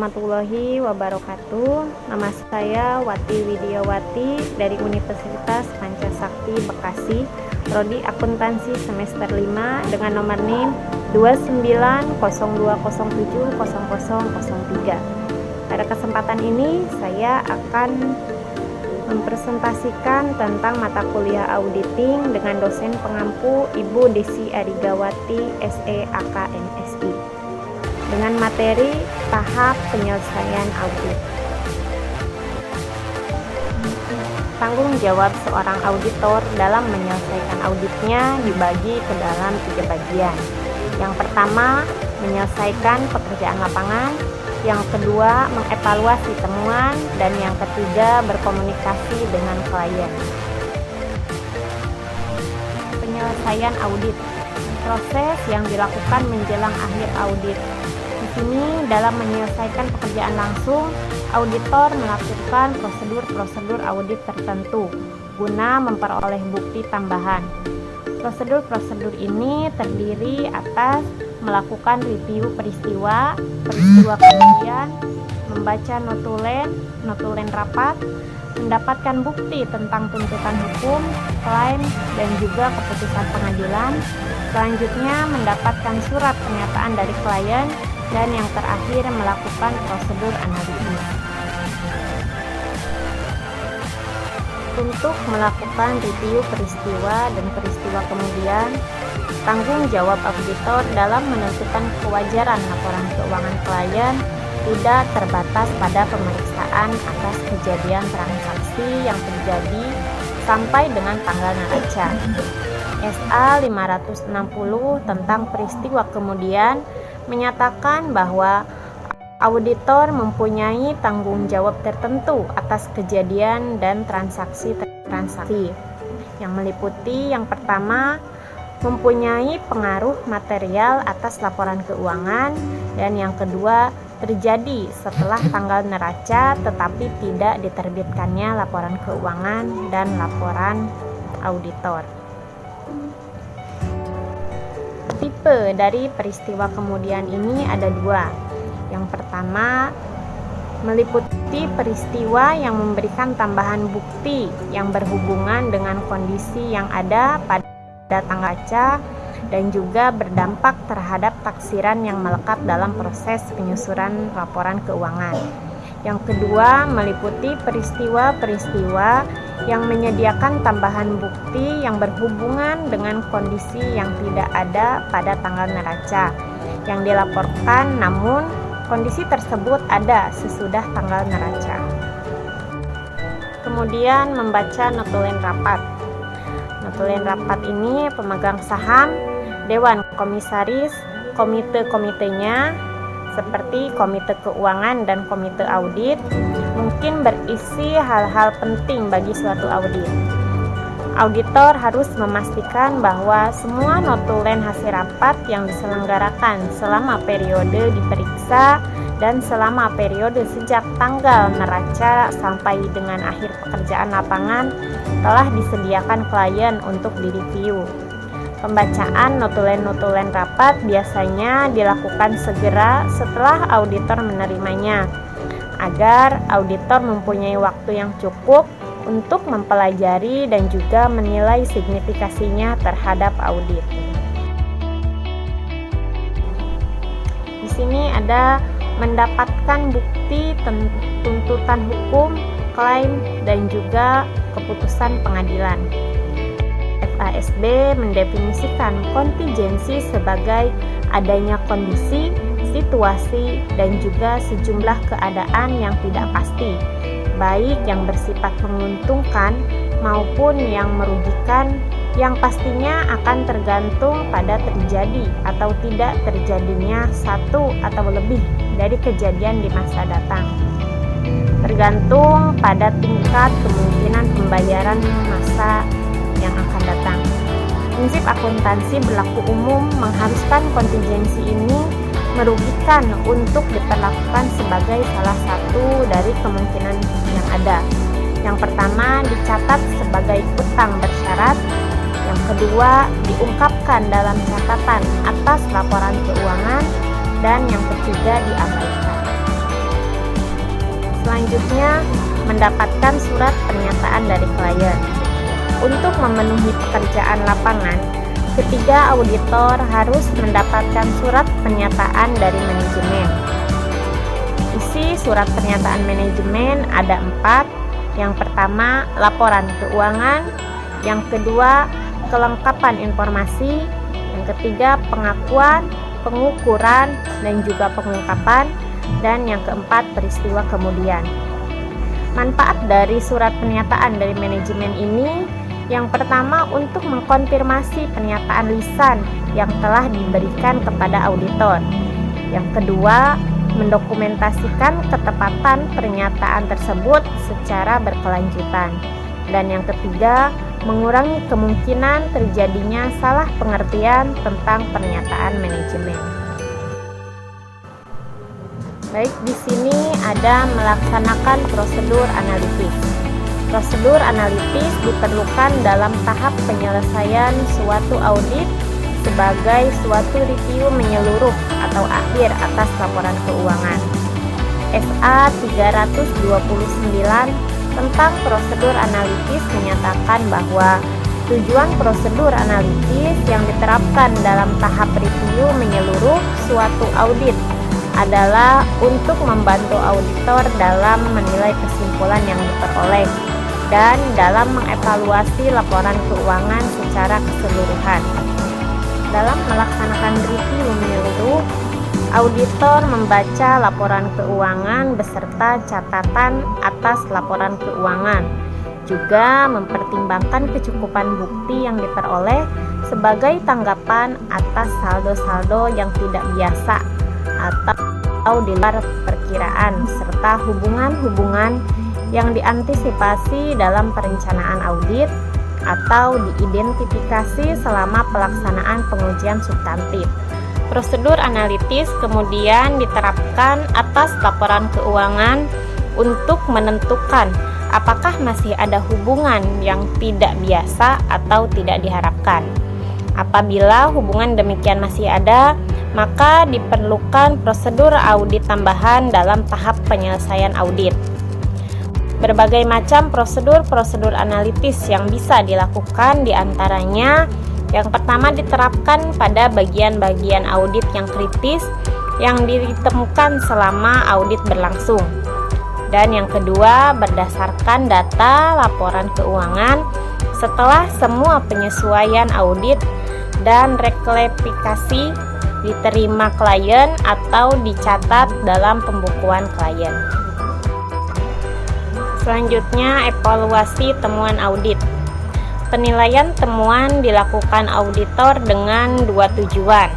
warahmatullahi wabarakatuh. Nama saya Wati Widiawati dari Universitas Pancasakti Bekasi, Prodi Akuntansi semester 5 dengan nomor NIM 2902070003. Pada kesempatan ini saya akan mempresentasikan tentang mata kuliah auditing dengan dosen pengampu Ibu Desi Adigawati SE AKMSI dengan materi tahap penyelesaian audit. Tanggung jawab seorang auditor dalam menyelesaikan auditnya dibagi ke dalam 3 bagian. Yang pertama, menyelesaikan pekerjaan lapangan. Yang kedua, mengevaluasi temuan. Dan yang ketiga, berkomunikasi dengan klien. Penyelesaian audit, proses yang dilakukan menjelang akhir audit. Di sini dalam menyelesaikan pekerjaan langsung, auditor melakukan prosedur-prosedur audit tertentu guna memperoleh bukti tambahan. Prosedur-prosedur ini terdiri atas melakukan review peristiwa kemudian membaca notulen rapat, mendapatkan bukti tentang tuntutan hukum, klaim, dan juga keputusan pengadilan. Selanjutnya mendapatkan surat pernyataan dari klien, dan yang terakhir melakukan prosedur analisis. Untuk melakukan review peristiwa dan peristiwa kemudian, tanggung jawab auditor dalam menentukan kewajaran laporan keuangan klien tidak terbatas pada pemeriksaan atas kejadian transaksi yang terjadi sampai dengan tanggal neraca. SA 560 tentang peristiwa kemudian menyatakan bahwa auditor mempunyai tanggung jawab tertentu atas kejadian dan transaksi yang meliputi yang pertama, mempunyai pengaruh material atas laporan keuangan, dan yang kedua, terjadi setelah tanggal neraca tetapi tidak diterbitkannya laporan keuangan dan laporan auditor. Tipe dari peristiwa kemudian ini ada 2. Yang pertama, meliputi peristiwa yang memberikan tambahan bukti yang berhubungan dengan kondisi yang ada pada tanggal neraca dan juga berdampak terhadap taksiran yang melekat dalam proses penyusuran laporan keuangan. Yang kedua, meliputi peristiwa-peristiwa yang menyediakan tambahan bukti yang berhubungan dengan kondisi yang tidak ada pada tanggal neraca yang dilaporkan, namun kondisi tersebut ada sesudah tanggal neraca. Kemudian membaca notulen rapat. Notulen rapat ini pemegang saham, dewan komisaris, komite-komitenya seperti komite keuangan dan komite audit mungkin berisi hal-hal penting bagi suatu audit. Auditor harus memastikan bahwa semua notulen hasil rapat yang diselenggarakan selama periode diperiksa dan selama periode sejak tanggal neraca sampai dengan akhir pekerjaan lapangan telah disediakan klien untuk direview. Pembacaan notulen-notulen rapat biasanya dilakukan segera setelah auditor menerimanya, agar auditor mempunyai waktu yang cukup untuk mempelajari dan juga menilai signifikasinya terhadap audit. Di sini ada mendapatkan bukti tuntutan hukum, klaim, dan juga keputusan pengadilan. FASB mendefinisikan kontingensi sebagai adanya kondisi, situasi, dan juga sejumlah keadaan yang tidak pasti, baik yang bersifat menguntungkan maupun yang merugikan, yang pastinya akan tergantung pada terjadi atau tidak terjadinya satu atau lebih dari kejadian di masa datang, tergantung pada tingkat kemungkinan pembayaran masa yang akan datang. Prinsip akuntansi berlaku umum mengharuskan kontingensi ini merugikan untuk diperlakukan sebagai salah satu dari kemungkinan yang ada. Yang pertama, dicatat sebagai utang bersyarat. Yang kedua, diungkapkan dalam catatan atas laporan keuangan. Dan yang ketiga, diabaikan. Selanjutnya, mendapatkan surat pernyataan dari klien. Untuk memenuhi pekerjaan lapangan, ketiga auditor harus mendapatkan surat pernyataan dari manajemen. Isi surat pernyataan manajemen ada 4. Yang pertama, laporan keuangan. Yang kedua, kelengkapan informasi. Yang ketiga, pengakuan, pengukuran, dan juga pengungkapan. Dan yang keempat, peristiwa kemudian. Manfaat dari surat pernyataan dari manajemen ini, yang pertama untuk mengkonfirmasi pernyataan lisan yang telah diberikan kepada auditor. Yang kedua, mendokumentasikan ketepatan pernyataan tersebut secara berkelanjutan. Dan yang ketiga, mengurangi kemungkinan terjadinya salah pengertian tentang pernyataan manajemen. Baik, di sini ada melaksanakan prosedur analitis. Prosedur analitis diperlukan dalam tahap penyelesaian suatu audit sebagai suatu review menyeluruh atau akhir atas laporan keuangan. SA 329 tentang prosedur analitis menyatakan bahwa tujuan prosedur analitis yang diterapkan dalam tahap review menyeluruh suatu audit adalah untuk membantu auditor dalam menilai kesimpulan yang diperoleh dan dalam mengevaluasi laporan keuangan secara keseluruhan. Dalam melaksanakan review menyeluruh, auditor membaca laporan keuangan beserta catatan atas laporan keuangan, juga mempertimbangkan kecukupan bukti yang diperoleh sebagai tanggapan atas saldo-saldo yang tidak biasa atau di luar perkiraan, serta hubungan-hubungan yang diantisipasi dalam perencanaan audit atau diidentifikasi selama pelaksanaan pengujian substantif. Prosedur analitis kemudian diterapkan atas laporan keuangan untuk menentukan apakah masih ada hubungan yang tidak biasa atau tidak diharapkan. Apabila hubungan demikian masih ada, maka diperlukan prosedur audit tambahan dalam tahap penyelesaian audit. Berbagai macam prosedur analitis yang bisa dilakukan, diantaranya yang pertama diterapkan pada bagian-bagian audit yang kritis yang ditemukan selama audit berlangsung. Dan yang kedua, berdasarkan data laporan keuangan setelah semua penyesuaian audit dan reklasifikasi diterima klien atau dicatat dalam pembukuan klien. Selanjutnya, evaluasi temuan audit. Penilaian temuan dilakukan auditor dengan 2 tujuan.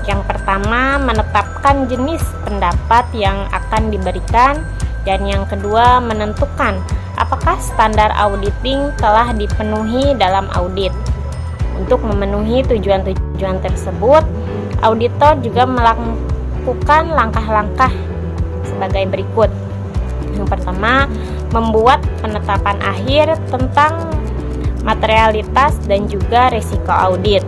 Yang pertama, menetapkan jenis pendapat yang akan diberikan, dan yang kedua, menentukan apakah standar auditing telah dipenuhi dalam audit. Untuk memenuhi tujuan-tujuan tersebut, auditor juga melakukan langkah-langkah sebagai berikut. Yang pertama, membuat penetapan akhir tentang materialitas dan juga risiko audit.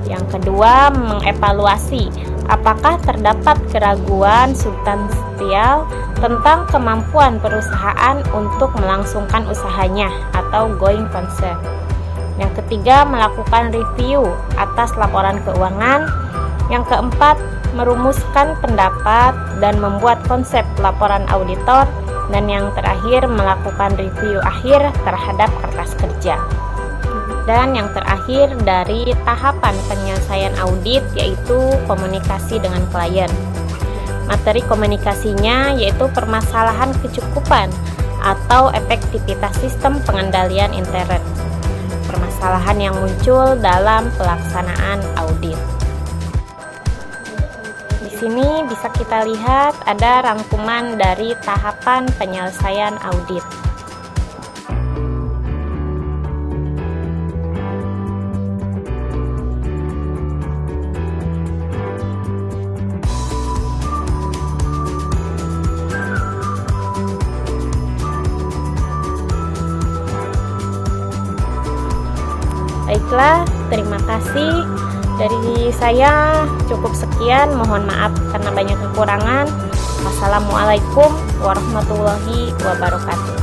Yang kedua, mengevaluasi apakah terdapat keraguan substansial tentang kemampuan perusahaan untuk melangsungkan usahanya atau going concern. Yang ketiga, melakukan review atas laporan keuangan. Yang keempat, merumuskan pendapat dan membuat konsep laporan auditor. Dan yang terakhir, melakukan review akhir terhadap kertas kerja. Dan yang terakhir dari tahapan penyelesaian audit yaitu komunikasi dengan klien. Materi komunikasinya yaitu permasalahan kecukupan atau efektivitas sistem pengendalian intern. Permasalahan yang muncul dalam pelaksanaan audit. Di sini bisa kita lihat ada rangkuman dari tahapan penyelesaian audit. Baiklah, terima kasih. Dari saya cukup sekian, mohon maaf karena banyak kekurangan. Wassalamualaikum warahmatullahi wabarakatuh.